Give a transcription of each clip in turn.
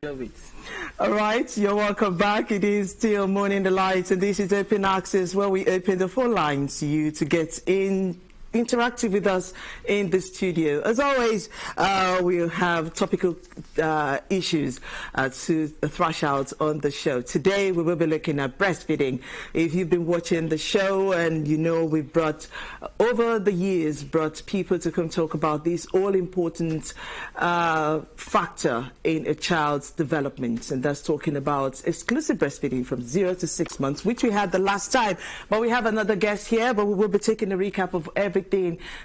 Love it. All right, you're welcome back. It is still Morning the Light, and this is Open Access, where we open the phone lines to you to get interactive with us in the studio. As always, we'll have topical issues to thrash out on the show. Today, we will be looking at breastfeeding. If you've been watching the show, and you know we've brought, over the years, brought people to come talk about this all-important factor in a child's development, and that's talking about exclusive breastfeeding from 0 to 6 months, which we had the last time. But we have another guest here, but we will be taking a recap of everything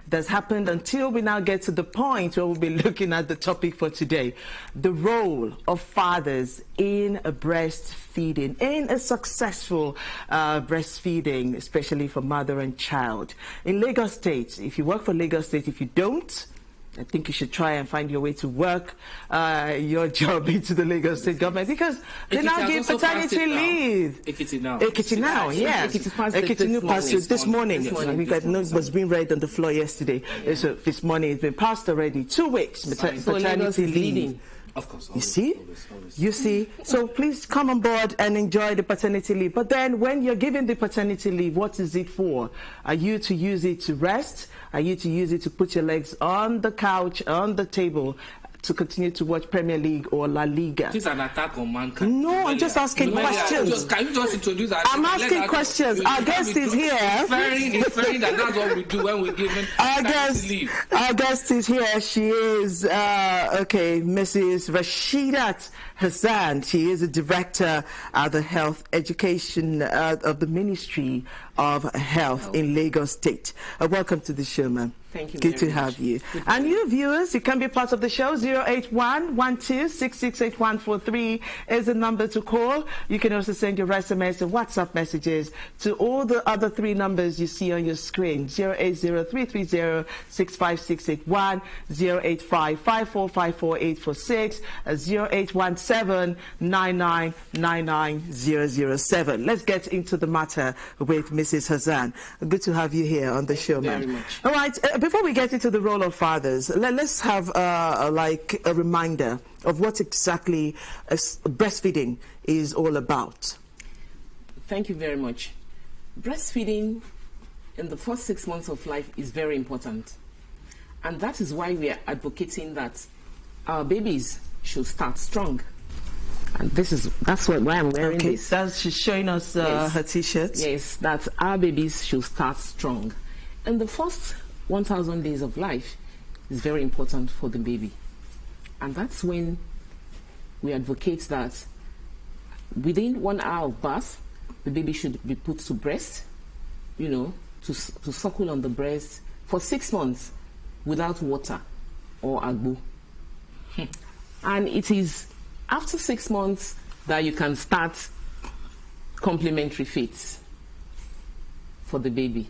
that's happened until we now get to the point where we'll be looking at the topic for today: the role of fathers in a breastfeeding, in a successful breastfeeding, especially for mother and child. In Lagos State, if you work for Lagos State, if you don't, I think you should try and find your way to work your job into the Lagos State government, because they now give paternity leave. Ekiti now. Ekiti now, yes. Ekiti passed it this morning. I think it was being read on the floor yesterday. Yeah. So this morning it's been passed already. 2 weeks paternity leave. Of course. You see? You see? So please come on board and enjoy the paternity leave. But then when you're given the paternity leave, what is it for? Are you to use it to rest? Are you to use it to put your legs on the couch, on the table, to continue to watch Premier League or La Liga? This is an attack on mankind. No, I'm just asking questions. Can you just introduce that? I'm asking questions. Our guest is here. Inferring that that's what we do when we're given leave. Our guest is here. She is, Mrs. Rashidat Hassan. She is a director at the Health Education of the Ministry of Health in Lagos State. Welcome to the show, ma'am. Thank you. Good to have you. And you viewers, you can be part of the show. 081-12-668143 is the number to call. You can also send your SMS and WhatsApp messages to all the other 3 numbers you see on your screen: 080-330-65681, 085-5454-846, 0817-9999-007. Let's get into the matter with Mrs. Hassan. Good to have you here on the show, ma'am. Very much. All right. Before we get into the role of fathers, let's have a reminder of what exactly breastfeeding is all about. Thank you very much. Breastfeeding in the first 6 months of life is very important, and that is why we are advocating that our babies should start strong. And that's why I'm wearing this. She's showing us her T-shirt. Yes, that our babies should start strong. In the first 1,000 days of life is very important for the baby, and that's when we advocate that within 1 hour of birth, the baby should be put to breast, to suckle on the breast for 6 months without water or agbo. And it is after 6 months that you can start complementary feeds for the baby.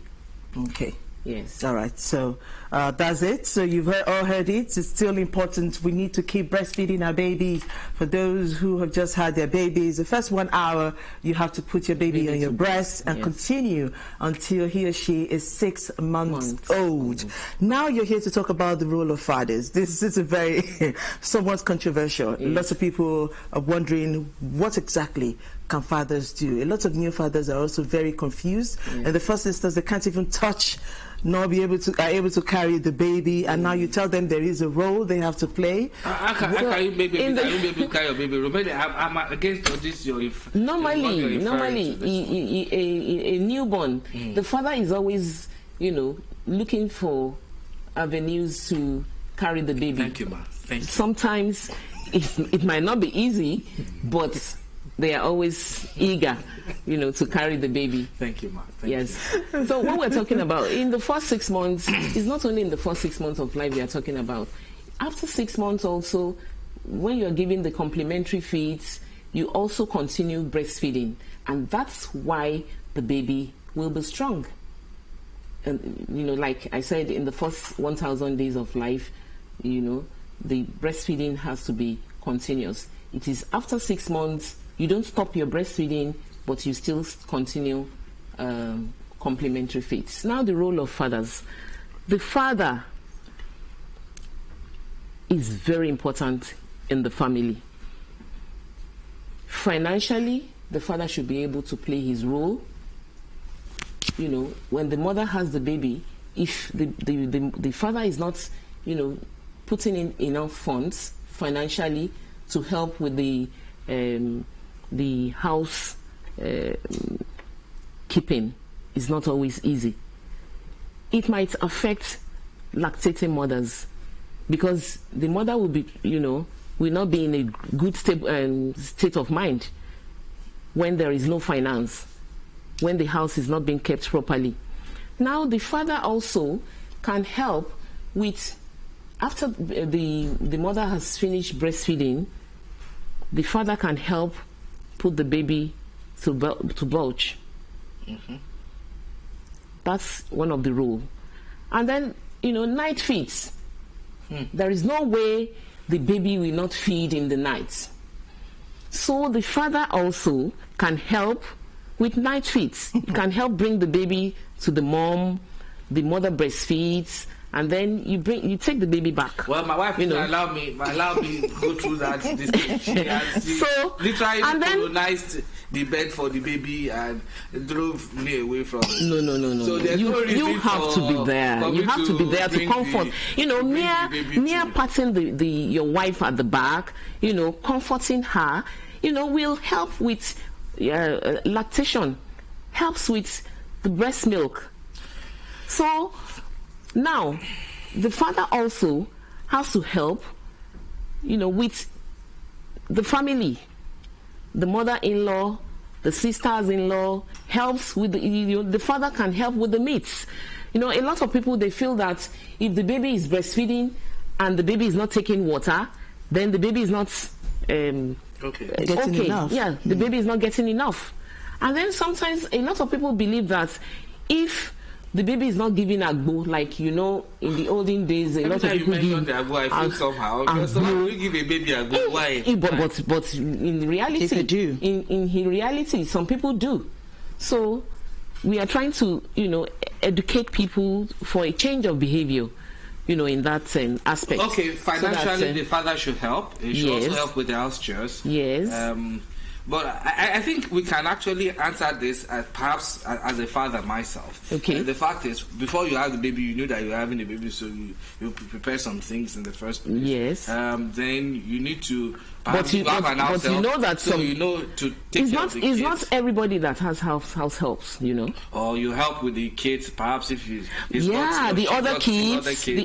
Okay. Yes. All right. So that's it. So you've all heard it. It's still important. We need to keep breastfeeding our babies. For those who have just had their babies, the first 1 hour, you have to put your baby on your breast and continue until he or she is 6 months old. Now you're here to talk about the role of fathers. This is a very somewhat controversial. Yes. Lots of people are wondering, what exactly can fathers do? A lot of new fathers are also very confused. In the first instance, they can't even touch nor are able to carry the baby, and now you tell them there is a role they have to play. How can you carry your baby? Remember, I'm against this. Normally, a newborn, the father is always, looking for avenues to carry the baby. Thank you, ma. Thank you. Sometimes it might not be easy, but they are always eager, to carry the baby. Thank you, ma. Yes. So what we're talking about in the first 6 months is not only in the first 6 months of life we are talking about. After 6 months also, when you're giving the complementary feeds, you also continue breastfeeding, and that's why the baby will be strong. And like I said, in the first 1,000 days of life, the breastfeeding has to be continuous. It is after 6 months, you don't stop your breastfeeding, but you still continue complementary feeds. Now the role of fathers. The father is very important in the family. Financially, the father should be able to play his role. You know, when the mother has the baby, if the father is not, you know, putting in enough funds financially to help with the house keeping, is not always easy. It might affect lactating mothers, because the mother will be, you know, will not be in a good state of mind when there is no finance, when the house is not being kept properly. Now the father also can help with, after the mother has finished breastfeeding, the father can help put the baby to belch. Mm-hmm. That's one of the rules. And then, you know, night feeds. There is no way the baby will not feed in the night. So the father also can help with night feeds. He can help bring the baby to the mom, the mother breastfeeds, and then you take the baby back. Well, my wife allow me go through that. She so literally colonized the bed for the baby and drove me away from it. No. So there's no reason you have to be there. You have to be there to comfort. You know, mere patting your wife at the back, you know, comforting her, you know, will help with lactation, helps with the breast milk. So now the father also has to help, you know, with the family. The mother-in-law, the sisters-in-law helps with the father can help with the meats. You know, a lot of people, they feel that if the baby is breastfeeding and the baby is not taking water, then the baby is not getting enough. Yeah, the baby is not getting enough. And then sometimes a lot of people believe that if the baby is not giving agbo, like, you know, in the olden days, a lot of people give the agbo, I feel somehow. Because we give a baby agbo, why? But in reality, they do. In reality, some people do. So we are trying to, you know, educate people for a change of behavior, you know, in that aspect. Okay, financially, the father should help. He should also help with the house chores. Yes. But I think we can actually answer this perhaps as a father myself. Okay. The fact is, before you have the baby, you knew that you're having a baby, so you prepare some things in the first place. Yes. Then you need to but you know that so you know to take care of the kids. It's not everybody that has house helps, you know. Or you help with the kids, perhaps if the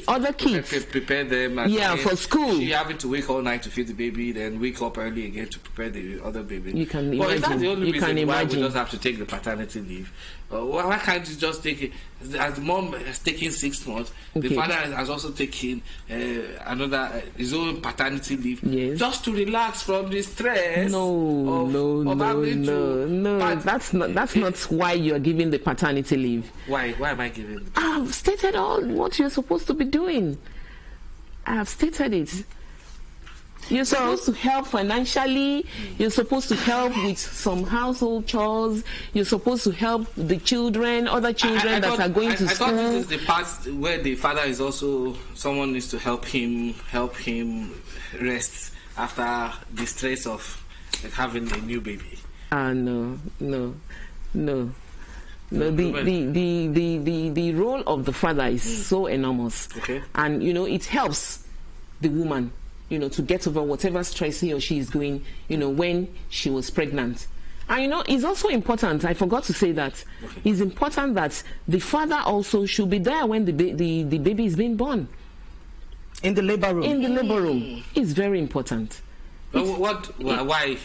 other kids. Prepare them. And for school. She having to wake all night to feed the baby, then wake up early again to prepare the other baby. You can imagine. Well, is that the only reason why we just have to take the paternity leave? Why can't you just take it? As the mom has taken 6 months, the father has also taken his own paternity leave, just to relax from the stress. No. That's not why you are giving the paternity leave. Why am I giving it? I've stated all what you're supposed to be doing. I have stated it. You're supposed to help financially. You're supposed to help with some household chores. You're supposed to help the children, other children that are going to school. I thought this is the part where the father is also, someone needs to help him rest after the stress of having a new baby. No. The role of the father is so enormous. Okay. And you know, it helps the woman, you know, to get over whatever stress he or she is going, you know, when she was pregnant. And you know, it's also important, I forgot to say that, it's important that the father also should be there when the baby is being born. In the labor room. In the labor room. It's very important. Why?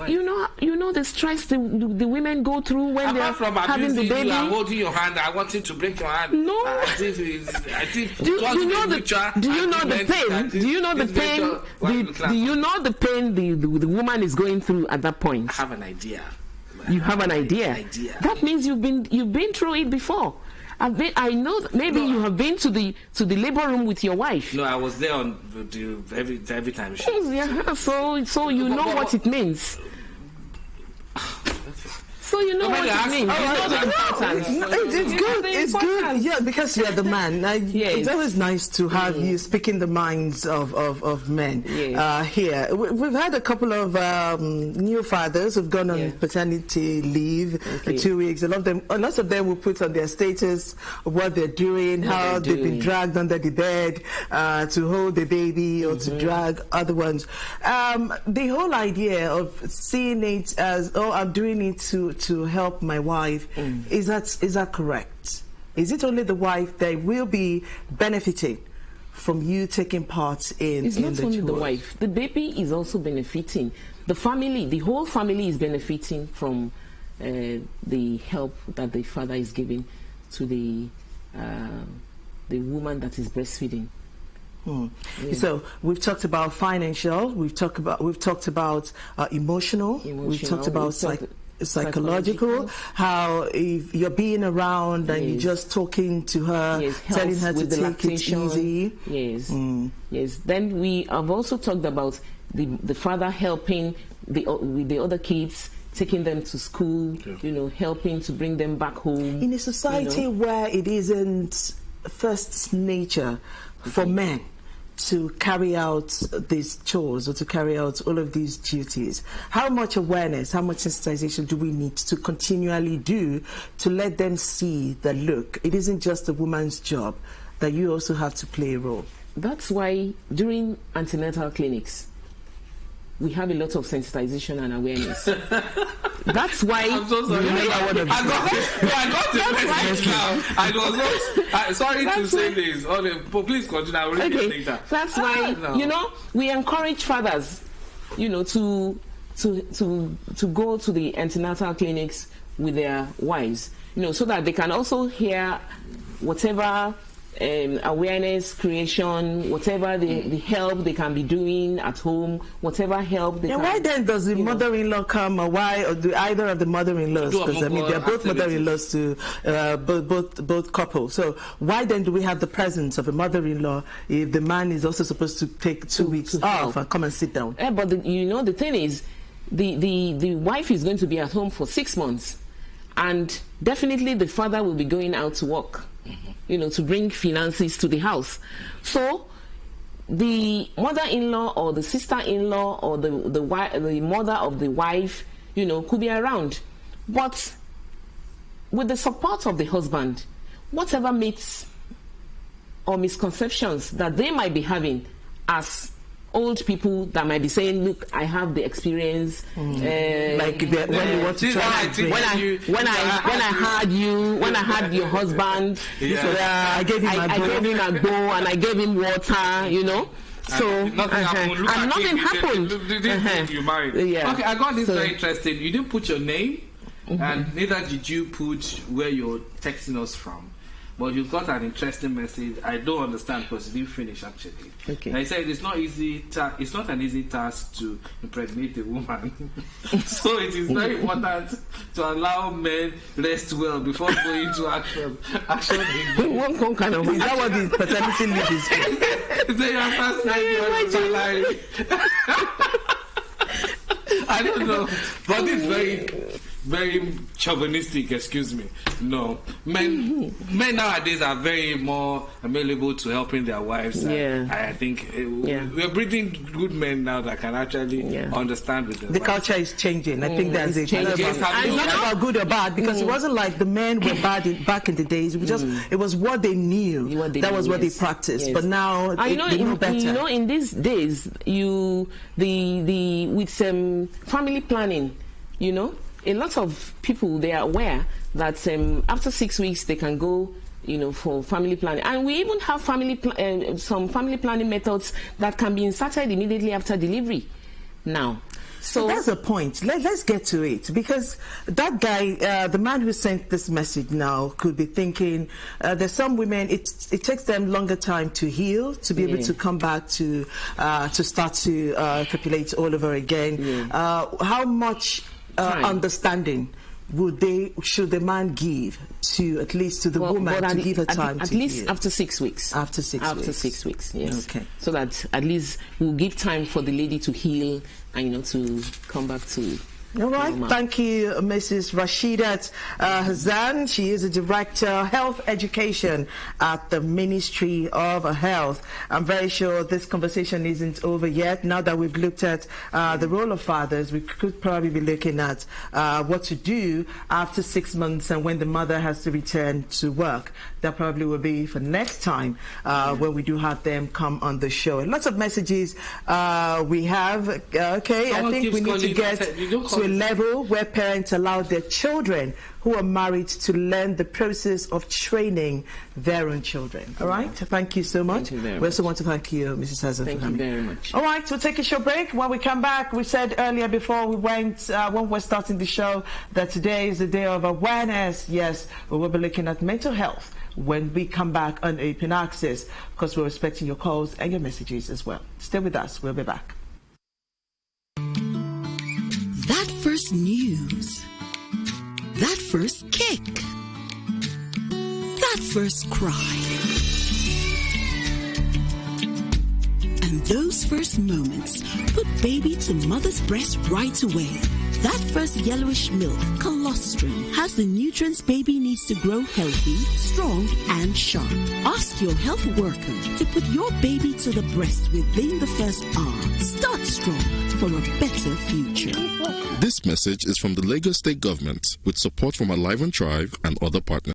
You know the stress the women go through when they're having the baby. You are holding your hand. I wanted to break your hand. No. Do you know the pain? Do you know the pain? Do you know the pain the woman is going through at that point? I have an idea. You have an idea. That means you've been through it before. I know maybe you have been to the labor room with your wife. No, I was there on every time. So you know what it means. So you know what it means. It's good. It's good. Yeah, because you're the man. Yes. It's always nice to have you speaking the minds of men. Yes. Here, we've had a couple of new fathers who've gone on paternity leave for 2 weeks. Lots of them will put on their status what they're doing, how they've been dragged under the bed to hold the baby or to drag other ones. The whole idea of seeing it as, oh, I'm doing it to help my wife, is that correct? Is it only the wife that will be benefiting from you taking part in It's not only chores? the wife. The baby is also benefiting. The family, the whole family is benefiting from the help that the father is giving to the woman that is breastfeeding. So we've talked about financial, we've talked about emotional, we've talked about psychological, how if you're being around and you're just talking to her, telling her to take it easy. Yes. Then we have also talked about the father helping with the other kids, taking them to school, you know, helping to bring them back home. In a society where it isn't first nature for men to carry out these chores or to carry out all of these duties, how much awareness, how much sensitization do we need to continually do to let them see that, look, it isn't just a woman's job, that you also have to play a role? That's why during antenatal clinics, we have a lot of sensitization and awareness. That's why. I'm so sorry. I got the message now. I was sorry to say this. Please continue. I will read it later. That's why you know, we encourage fathers, you know, to go to the antenatal clinics with their wives, you know, so that they can also hear whatever awareness creation, whatever the help they can be doing at home, whatever help they can. Why then does the mother-in-law come, or why, or do either of the mother-in-laws, because I mean they're both mother-in-laws to both couples, so why then do we have the presence of a mother-in-law if the man is also supposed to take 2 weeks off and come and sit down? But you know, the thing is, the wife is going to be at home for 6 months, and definitely the father will be going out to work, you know, to bring finances to the house. So the mother-in-law or the sister-in-law or the mother of the wife, you know, could be around. But with the support of the husband, whatever myths or misconceptions that they might be having as old people that might be saying, look, I have the experience, like when you want to try when I had your husband, I gave him a bowl and I gave him water, you know. So nothing happened. You married. Okay, I got this very interesting. You didn't put your name, and neither did you put where you're texting us from. But you've got an interesting message. I don't understand because you didn't finish actually. Okay. I said it's not easy. It's not an easy task to impregnate a woman. So it is very important to allow men rest well before going to action. What kind of? Is that what the paternity leave is for? Say your first 9 months salary. I don't know, but it's very chauvinistic, excuse me. No, men nowadays are very more amenable to helping their wives. I think we're breeding good men now that can actually understand with them. The culture is changing. I think that's it. It's not about good or bad, because it wasn't like the men were bad back in the days. It was just it was what they knew. That was what they practiced. But now they know better. You know, in these days, with family planning, you know, a lot of people, they are aware that after 6 weeks they can go, you know, for family planning, and we even have some family planning methods that can be inserted immediately after delivery now. So that's the point. Let's get to it, because that guy, the man who sent this message now, could be thinking there's some women, it takes them longer time to heal, to be able to come back to start to copulate all over again. How much understanding should the man give to, at least to the woman, to give her time at least heal? After 6 weeks. After 6 weeks, yes. Okay. So that at least we'll give time for the lady to heal and, you know, to come back to All right, thank you, Mrs. Rashidat Hassan. She is a Director of Health Education at the Ministry of Health. I'm very sure this conversation isn't over yet. Now that we've looked at the role of fathers, we could probably be looking at what to do after 6 months and when the mother has to return to work. That probably will be for next time when we do have them come on the show. Lots of messages we have. Okay, I think we need to get to a level where parents allow their children who are married to learn the process of training their own children. All right, thank you so much. We also want to thank you, Mrs. Hassan. Thank you very much. All right, we'll take a short break. When we come back, we said earlier before we went, when we're starting the show, that today is a day of awareness. Yes, we will be looking at mental health when we come back on Open Access, because we're expecting your calls and your messages as well. Stay with us. We'll be back. That first news, that first kick, that first cry, and those first moments put baby to mother's breast right away. That first yellowish milk, colostrum, has the nutrients baby needs to grow healthy, strong, and sharp. Ask your health worker to put your baby to the breast within the first hour. Start strong for a better future. This message is from the Lagos State Government with support from Alive and Thrive and other partners.